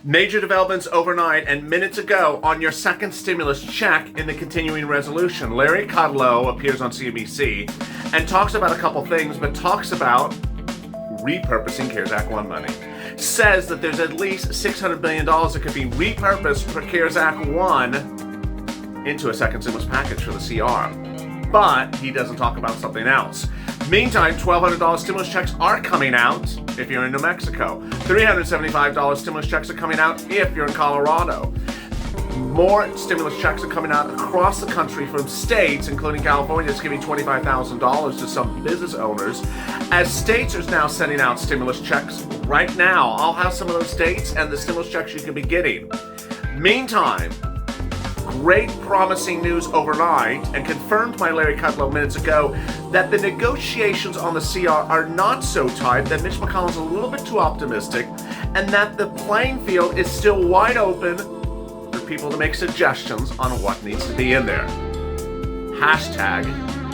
Major developments overnight and minutes ago on your second stimulus check in the continuing resolution. Larry Kudlow appears on CNBC and talks about a couple things, but talks about repurposing CARES Act 1 money. Says that there's at least $600 billion that could be repurposed for CARES Act 1 into a second stimulus package for the CR. But he doesn't talk about something else. Meantime, $1,200 stimulus checks are coming out if you're in New Mexico. $375 stimulus checks are coming out if you're in Colorado. More stimulus checks are coming out across the country from states, including California, that's giving $25,000 to some business owners. As states are now sending out stimulus checks right now, I'll have some of those states and the stimulus checks you can be getting. Meantime, great promising news overnight and confirmed by Larry Kudlow minutes ago that the negotiations on the CR are not so tight, that Mitch McConnell's a little bit too optimistic, and that the playing field is still wide open for people to make suggestions on what needs to be in there. Hashtag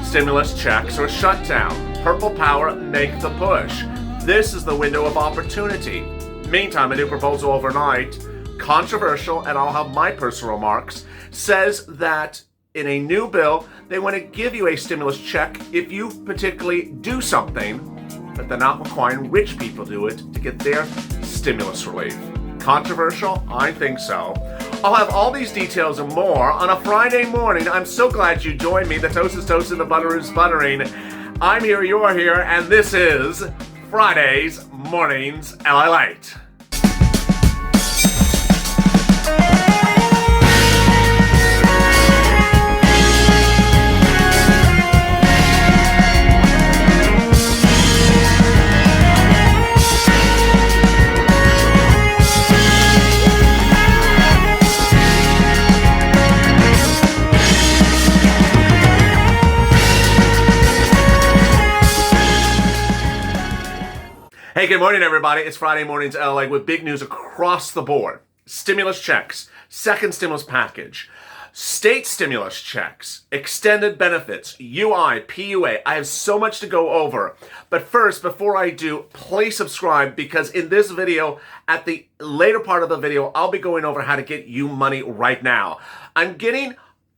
stimulus checks or shutdown. Purple power, make the push. This is the window of opportunity. Meantime, a new proposal overnight, controversial, and I'll have my personal remarks, says that in a new bill, they want to give you a stimulus check if you particularly do something, but they're not requiring rich people to do it to get their stimulus relief. Controversial? I think so. I'll have all these details and more on a Friday morning. I'm so glad you joined me. The toast is toasted, the butter is buttering. I'm here, you're here, and this is Friday's Mornings LALATE. Hey, good morning, everybody. It's Friday Mornings LA with big news across the board. Stimulus checks, second stimulus package, state stimulus checks, extended benefits, UI, PUA. I have so much to go over. But first, before I do, please subscribe, because in this video, at the later part of the video, I'll be going over how to get you money right now. I'm getting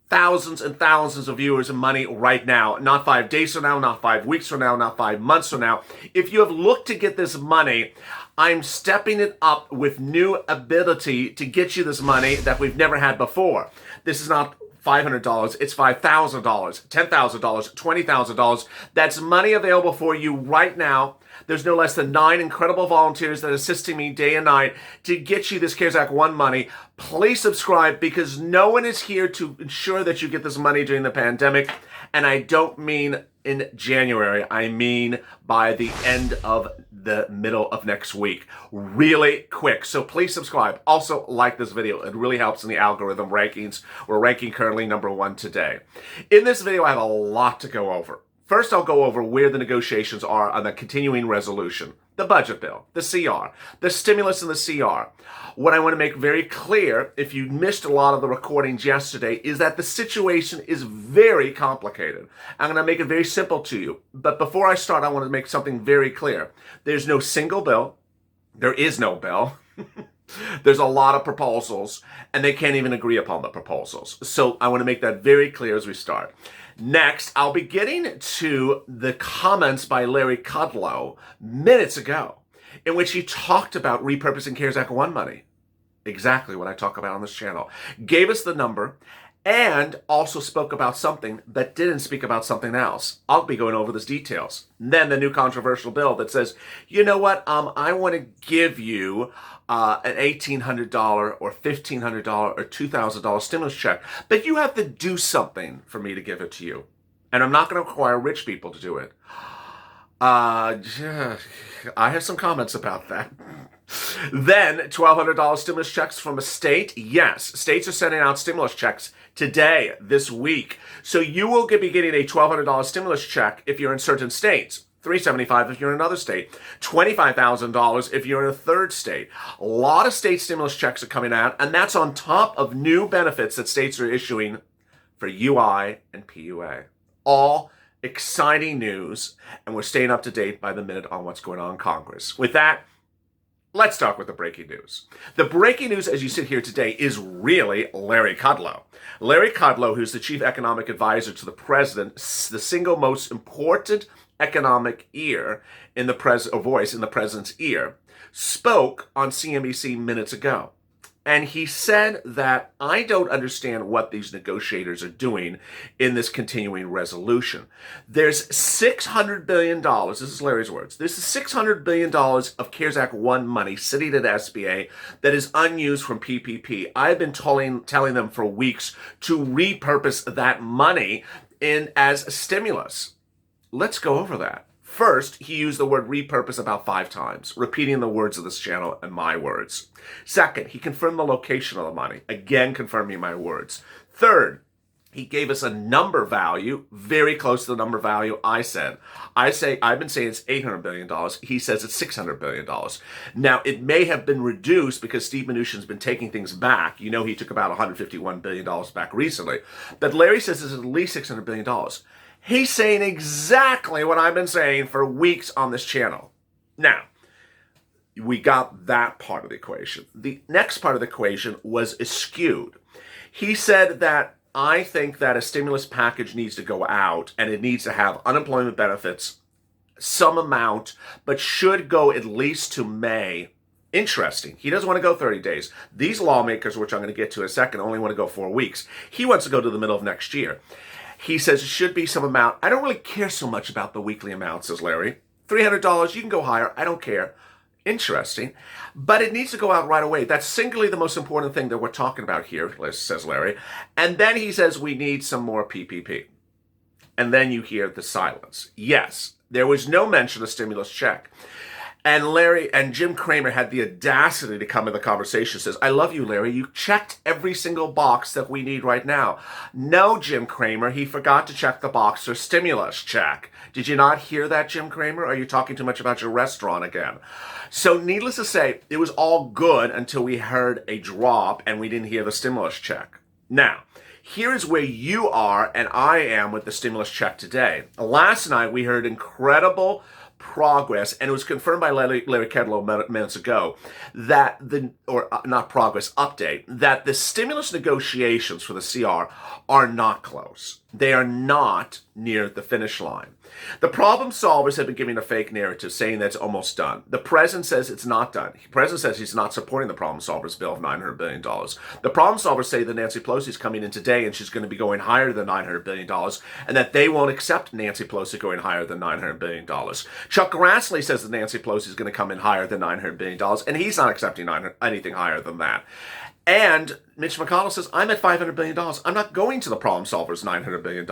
thousands and thousands of viewers and money right now, not 5 days from now, not 5 weeks from now, not 5 months from now. If you have looked to get this money, I'm stepping it up with new ability to get you this money that we've never had before. This is not $500, it's $5,000, $10,000, $20,000. That's money available for you right now. There's no less than 9 incredible volunteers that are assisting me day and night to get you this CARES Act 1 money. Please subscribe, because no one is here to ensure that you get this money during the pandemic. And I don't mean in January. I mean by the end of the middle of next week. Really quick. So please subscribe. Also, like this video. It really helps in the algorithm rankings. We're ranking currently #1 today. In this video, I have a lot to go over. First, I'll go over where the negotiations are on the continuing resolution, the budget bill, the CR, the stimulus in the CR. What I want to make very clear, if you missed a lot of the recordings yesterday, is that the situation is very complicated. I'm going to make it very simple to you. But before I start, I want to make something very clear. There's no single bill. There is no bill. There's a lot of proposals, and they can't even agree upon the proposals. So I want to make that very clear as we start. Next, I'll be getting to the comments by Larry Kudlow minutes ago, in which he talked about repurposing CARES Act 1 money. Exactly what I talk about on this channel. Gave us the number, and also spoke about something but didn't speak about something else. I'll be going over those details. Then the new controversial bill that says, you know what, I want to give you an $1,800 or $1,500 or $2,000 stimulus check, but you have to do something for me to give it to you. And I'm not going to require rich people to do it. I have some comments about that. Then $1,200 stimulus checks from a state. Yes, states are sending out stimulus checks today, this week. So you will be getting a $1,200 stimulus check if you're in certain states. $375 if you're in another state, $25,000 if you're in a third state. A lot of state stimulus checks are coming out, and that's on top of new benefits that states are issuing for UI and PUA. All exciting news, and we're staying up to date by the minute on what's going on in Congress. With that, Let's start with the breaking news. The breaking news as you sit here today is really Larry Kudlow. Larry Kudlow, who's the chief economic advisor to the president, the single most important economic ear in the voice in the president's ear, spoke on CNBC minutes ago. And he said that I don't understand what these negotiators are doing in this continuing resolution. There's $600 billion, this is Larry's words, this is $600 billion of CARES Act 1 money sitting at SBA that is unused from PPP. I've been telling them for weeks to repurpose that money as stimulus. Let's go over that. First, he used the word repurpose about 5 times, repeating the words of this channel and my words. Second, he confirmed the location of the money, again confirming my words. Third, he gave us a number value, very close to the number value I said. I've been saying it's $800 billion. He says it's $600 billion. Now, it may have been reduced because Steve Mnuchin's been taking things back. You know, he took about $151 billion back recently. But Larry says it's at least $600 billion. He's saying exactly what I've been saying for weeks on this channel. Now, we got that part of the equation. The next part of the equation was skewed. He said that I think that a stimulus package needs to go out and it needs to have unemployment benefits, some amount, but should go at least to May. Interesting. He doesn't want to go 30 days. These lawmakers, which I'm going to get to in a second, only want to go 4 weeks. He wants to go to the middle of next year. He says it should be some amount. I don't really care so much about the weekly amount, says Larry. $300, you can go higher. I don't care. Interesting. But it needs to go out right away. That's singularly the most important thing that we're talking about here, says Larry. And then he says we need some more PPP. And then you hear the silence. Yes, there was no mention of stimulus check. And Larry and Jim Cramer had the audacity to come in the conversation. Says, I love you, Larry. You checked every single box that we need right now. No, Jim Cramer, he forgot to check the box for stimulus check. Did you not hear that, Jim Cramer? Are you talking too much about your restaurant again? So needless to say, it was all good until we heard a drop and we didn't hear the stimulus check. Now, here is where you are and I am with the stimulus check today. Last night, we heard incredible progress, and it was confirmed by Larry Kudlow minutes ago that update, that the stimulus negotiations for the CR are not close. They are not near the finish line. The problem solvers have been giving a fake narrative saying that it's almost done. The president says it's not done. The president says he's not supporting the problem solvers bill of $900 billion. The problem solvers say that Nancy Pelosi is coming in today and she's going to be going higher than $900 billion and that they won't accept Nancy Pelosi going higher than $900 billion. Chuck Grassley says that Nancy Pelosi is going to come in higher than $900 billion and he's not accepting anything higher than that. And Mitch McConnell says, I'm at $500 billion. I'm not going to the problem solvers $900 billion.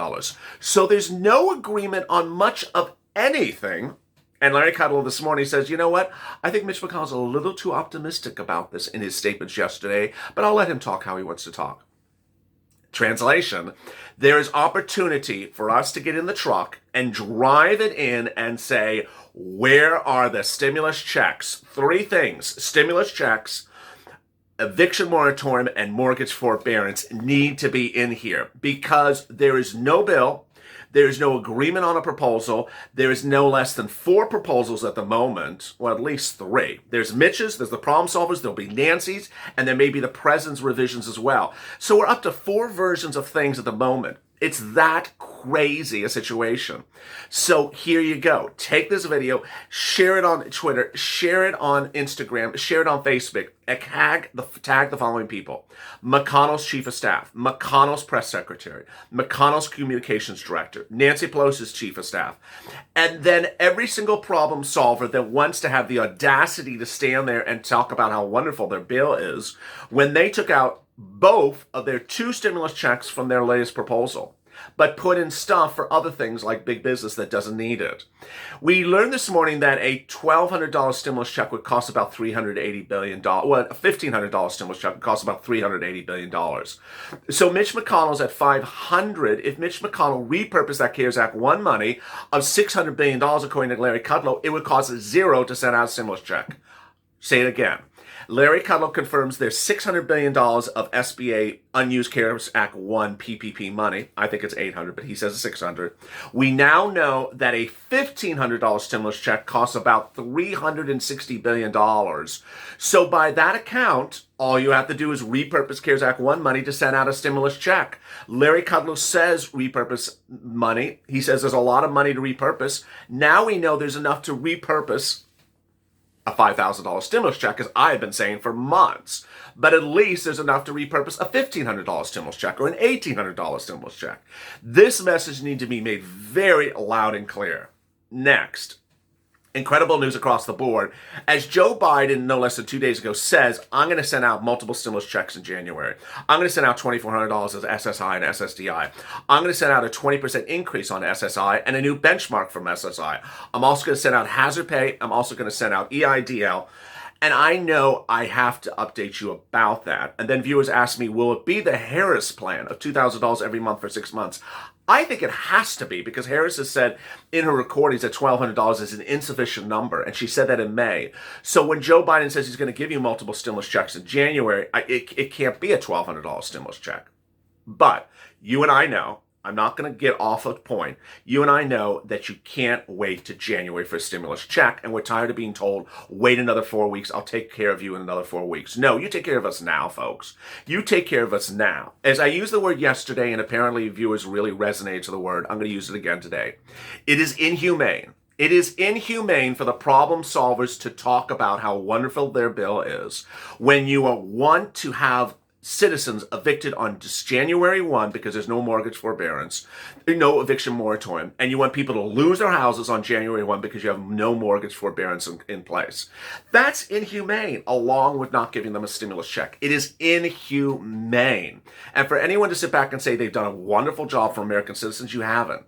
So there's no agreement on much of anything. And Larry Kudlow this morning says, you know what? I think Mitch McConnell's a little too optimistic about this in his statements yesterday, but I'll let him talk how he wants to talk. Translation, there is opportunity for us to get in the truck and drive it in and say, where are the stimulus checks? 3 things, stimulus checks, eviction moratorium, and mortgage forbearance need to be in here because there is no bill, there is no agreement on a proposal, there is no less than 4 proposals at the moment, well, at least 3. There's Mitch's, there's the problem solvers, there'll be Nancy's, and there may be the president's revisions as well. So we're up to 4 versions of things at the moment. It's that crazy a situation. So here you go. Take this video, share it on Twitter, share it on Instagram, share it on Facebook, tag the following people. McConnell's chief of staff, McConnell's press secretary, McConnell's communications director, Nancy Pelosi's chief of staff, and then every single problem solver that wants to have the audacity to stand there and talk about how wonderful their bill is when they took out both of their 2 stimulus checks from their latest proposal, but put in stuff for other things like big business that doesn't need it. We learned this morning that a $1,200 stimulus check would cost about $380 billion. Well, a $1,500 stimulus check would cost about $380 billion. So Mitch McConnell's at $500. If Mitch McConnell repurposed that CARES Act 1 money of $600 billion, according to Larry Kudlow, it would cost 0 to send out a stimulus check. Say it again. Larry Kudlow confirms there's $600 billion of SBA Unused CARES Act 1 PPP money. I think it's 800, but he says it's 600. We now know that a $1,500 stimulus check costs about $360 billion. So by that account, all you have to do is repurpose CARES Act 1 money to send out a stimulus check. Larry Kudlow says repurpose money. He says there's a lot of money to repurpose. Now we know there's enough to repurpose a $5,000 stimulus check, as I've been saying for months. But at least there's enough to repurpose a $1,500 stimulus check or an $1,800 stimulus check. This message needs to be made very loud and clear. Next, incredible news across the board. As Joe Biden, no less than 2 days ago, says, I'm going to send out multiple stimulus checks in January. I'm going to send out $2,400 as SSI and SSDI. I'm going to send out a 20% increase on SSI and a new benchmark from SSI. I'm also going to send out hazard pay. I'm also going to send out EIDL. And I know I have to update you about that. And then viewers ask me, will it be the Harris plan of $2,000 every month for 6 months? I think it has to be, because Harris has said in her recordings that $1,200 is an insufficient number, and she said that in May. So when Joe Biden says he's going to give you multiple stimulus checks in January, it can't be a $1,200 stimulus check. But you and I know, I'm not going to get off a point. You and I know that you can't wait to January for a stimulus check, and we're tired of being told, wait another 4 weeks, I'll take care of you in another 4 weeks. No, you take care of us now, folks. You take care of us now. As I used the word yesterday, and apparently viewers really resonated to the word, I'm going to use it again today. It is inhumane. It is inhumane for the problem solvers to talk about how wonderful their bill is when you want to have citizens evicted on just January 1 because there's no mortgage forbearance, no eviction moratorium, and you want people to lose their houses on January 1 because you have no mortgage forbearance in place. That's inhumane, along with not giving them a stimulus check. It is inhumane. And for anyone to sit back and say they've done a wonderful job for American citizens, you haven't.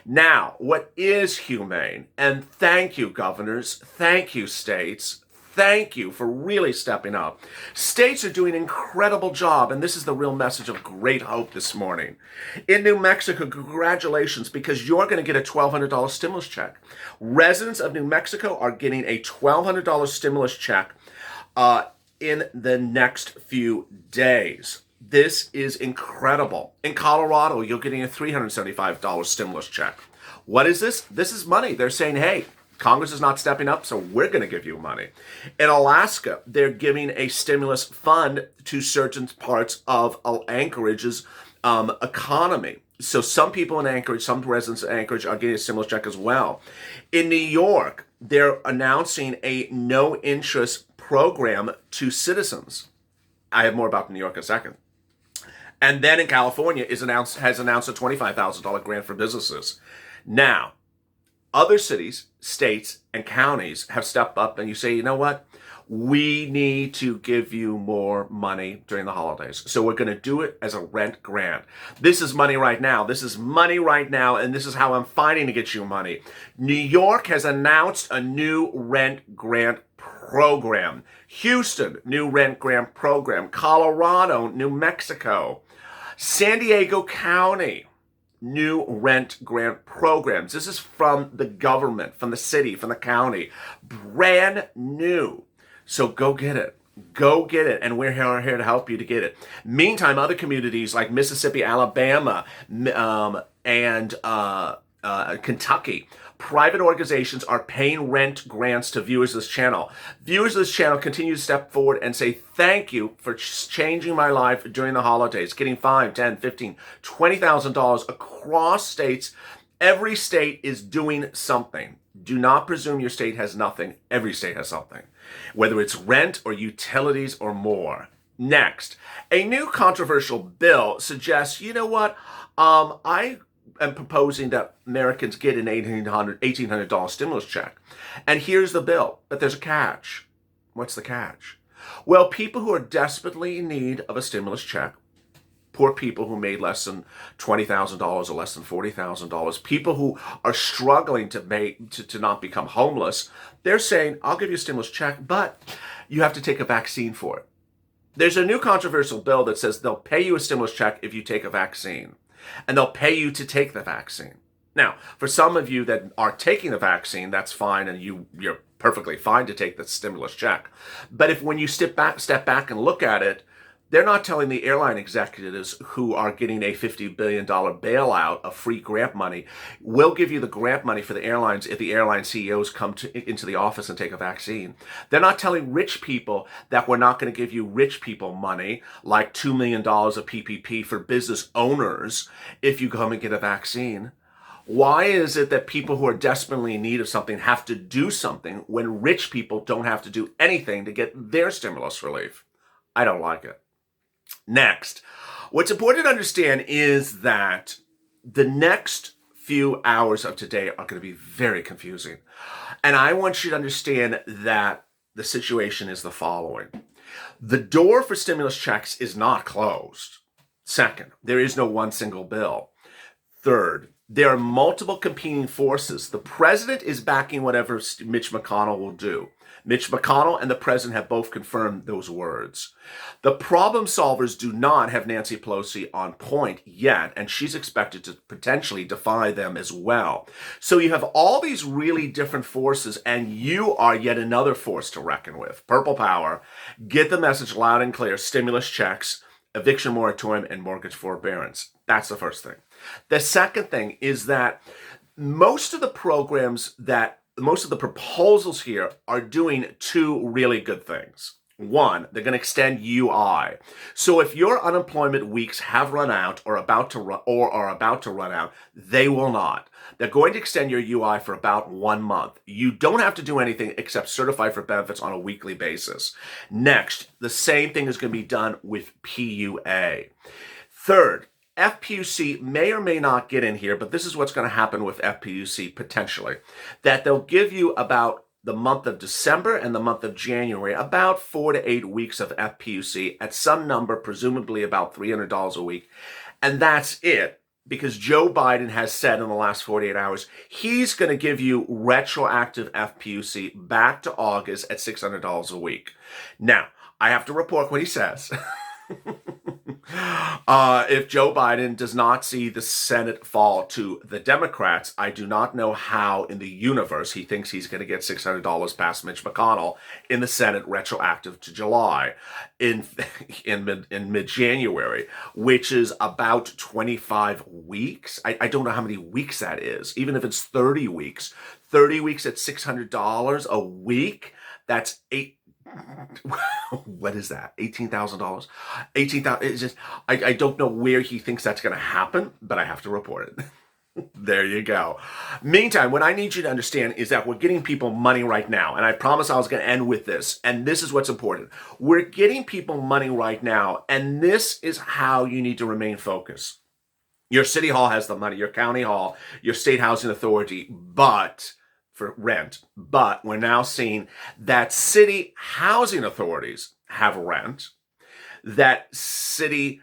Now, what is humane, and thank you, governors, thank you, states, thank you for really stepping up. States are doing an incredible job, and this is the real message of great hope this morning. In New Mexico, congratulations, because you're going to get a $1,200 stimulus check. Residents of New Mexico are getting a $1,200 stimulus check in the next few days. This is incredible. In Colorado, you're getting a $375 stimulus check. What is this? This is money. They're saying, hey, Congress is not stepping up, so we're going to give you money. In Alaska, they're giving a stimulus fund to certain parts of Anchorage's economy. So some people in Anchorage, some residents of Anchorage are getting a stimulus check as well. In New York, they're announcing a no-interest program to citizens. I have more about New York in a second. And then in California has announced a $25,000 grant for businesses. Now, other cities, states, and counties have stepped up, and you say, you know what? We need to give you more money during the holidays. So we're going to do it as a rent grant. This is money right now. This is money right now, and this is how I'm fighting to get you money. New York has announced a new rent grant program. Houston, new rent grant program. Colorado, New Mexico. San Diego County, new rent grant programs. This is from the government, from the city, from the county. Brand new. So go get it. Go get it. And we're here to help you to get it. Meantime, other communities like Mississippi, Alabama, and Kentucky, private organizations are paying rent grants to viewers of this channel. Viewers of this channel continue to step forward and say, thank you for changing my life during the holidays, getting $5,000, $10,000, $15,000, $20,000 across states. Every state is doing something. Do not presume your state has nothing. Every state has something, whether it's rent or utilities or more. Next, a new controversial bill suggests, you know what, I am proposing that Americans get an $1,800 stimulus check. And here's the bill, but there's a catch. What's the catch? Well, people who are desperately in need of a stimulus check, poor people who made less than $20,000 or less than $40,000, people who are struggling to not become homeless, they're saying, I'll give you a stimulus check, but you have to take a vaccine for it. There's a new controversial bill that says they'll pay you a stimulus check if you take a vaccine. And they'll pay you to take the vaccine. Now, for some of you that are taking the vaccine, that's fine, and you're perfectly fine to take the stimulus check. But if when you step back and look at it, they're not telling the airline executives who are getting a $50 billion bailout of free grant money, we'll give you the grant money for the airlines if the airline CEOs come into the office and take a vaccine. They're not telling rich people that we're not going to give you rich people money, like $2 million of PPP for business owners if you come and get a vaccine. Why is it that people who are desperately in need of something have to do something when rich people don't have to do anything to get their stimulus relief? I don't like it. Next, what's important to understand is that the next few hours of today are going to be very confusing. And I want you to understand that the situation is the following. The door for stimulus checks is not closed. Second, there is no one single bill. Third, there are multiple competing forces. The president is backing whatever Mitch McConnell will do. Mitch McConnell and the president have both confirmed those words. The problem solvers do not have Nancy Pelosi on point yet, and she's expected to potentially defy them as well. So you have all these really different forces, and you are yet another force to reckon with. Purple power, get the message loud and clear: stimulus checks, eviction moratorium, and mortgage forbearance. That's the first thing. The second thing is that most of the proposals here are doing two really good things. One, they're going to extend UI. So if your unemployment weeks have run out or are about to run out, they will not. They're going to extend your UI for about 1 month. You don't have to do anything except certify for benefits on a weekly basis. Next, the same thing is going to be done with PUA. Third, FPUC may or may not get in here, but this is what's going to happen with FPUC potentially. That they'll give you about the month of December and the month of January, about 4 to 8 weeks of FPUC at some number, presumably about $300 a week. And that's it, because Joe Biden has said in the last 48 hours, he's going to give you retroactive FPUC back to August at $600 a week. Now, I have to report what he says. If Joe Biden does not see the Senate fall to the Democrats, I do not know how in the universe he thinks he's going to get $600 past Mitch McConnell in the Senate retroactive to July in mid-January, which is about 25 weeks. I don't know how many weeks that is. Even if it's 30 weeks at $600 a week, that's what is that? $18,000? It's just, I don't know where he thinks that's going to happen, but I have to report it. There you go. Meantime, what I need you to understand is that we're getting people money right now. And I promised I was going to end with this. And this is what's important. We're getting people money right now. And this is how you need to remain focused. Your city hall has the money, your county hall, your state housing authority, for rent. But we're now seeing that city housing authorities have rent, that city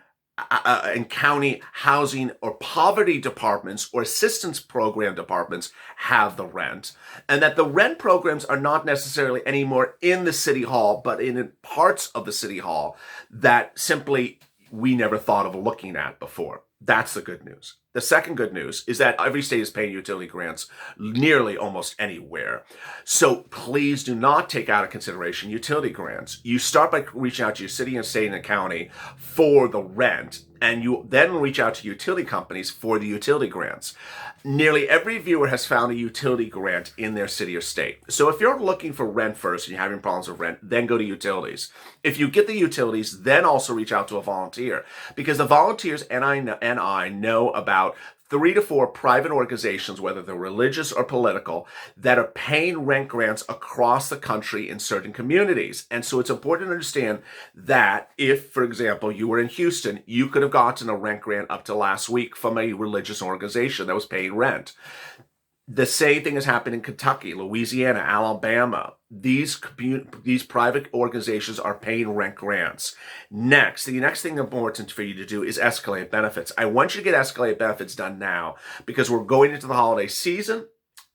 and county housing or poverty departments or assistance program departments have the rent, and that the rent programs are not necessarily anymore in the city hall, but in parts of the city hall that simply we never thought of looking at before. That's the good news. The second good news is that every state is paying utility grants nearly almost anywhere. So please do not take out of consideration utility grants. You start by reaching out to your city and state and county for the rent, and you then reach out to utility companies for the utility grants. Nearly every viewer has found a utility grant in their city or state. So if you're looking for rent first and you're having problems with rent, then go to utilities. If you get the utilities, then also reach out to a volunteer, because the volunteers and I know about 3 to 4 private organizations, whether they're religious or political, that are paying rent grants across the country in certain communities. And so it's important to understand that if, for example, you were in Houston, you could have gotten a rent grant up to last week from a religious organization that was paying rent. The same thing has happened in Kentucky, Louisiana, Alabama. These private organizations are paying rent grants. Next, the next thing important for you to do is escalate benefits. I want you to get escalated benefits done now, because we're going into the holiday season.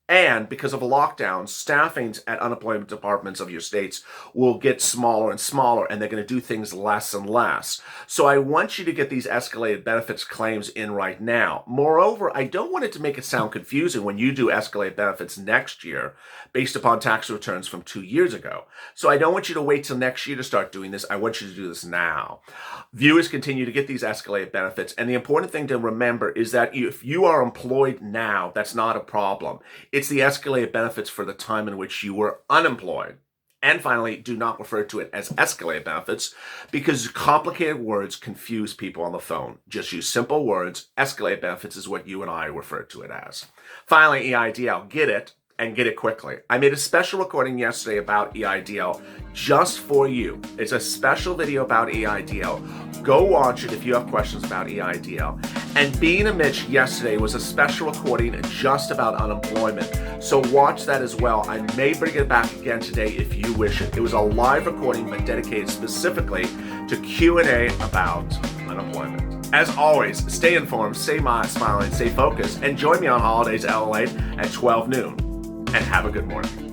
And because of lockdowns, staffings at unemployment departments of your states will get smaller and smaller, and they're going to do things less and less. So I want you to get these escalated benefits claims in right now. Moreover, I don't want it to make it sound confusing when you do escalated benefits next year based upon tax returns from 2 years ago. So I don't want you to wait till next year to start doing this. I want you to do this now. Viewers continue to get these escalated benefits. And the important thing to remember is that if you are employed now, that's not a problem. It's the escalated benefits for the time in which you were unemployed. And finally, do not refer to it as escalated benefits because complicated words confuse people on the phone. Just use simple words. Escalated benefits is what you and I refer to it as. Finally, EIDL. Get it and get it quickly. I made a special recording yesterday about EIDL just for you. It's a special video about EIDL. Go watch it if you have questions about EIDL. And Being a Mitch yesterday was a special recording just about unemployment. So watch that as well. I may bring it back again today if you wish it. It was a live recording but dedicated specifically to Q&A about unemployment. As always, stay informed, stay smiling, stay focused, and join me on Holidays LALATE at 12 noon. And have a good morning.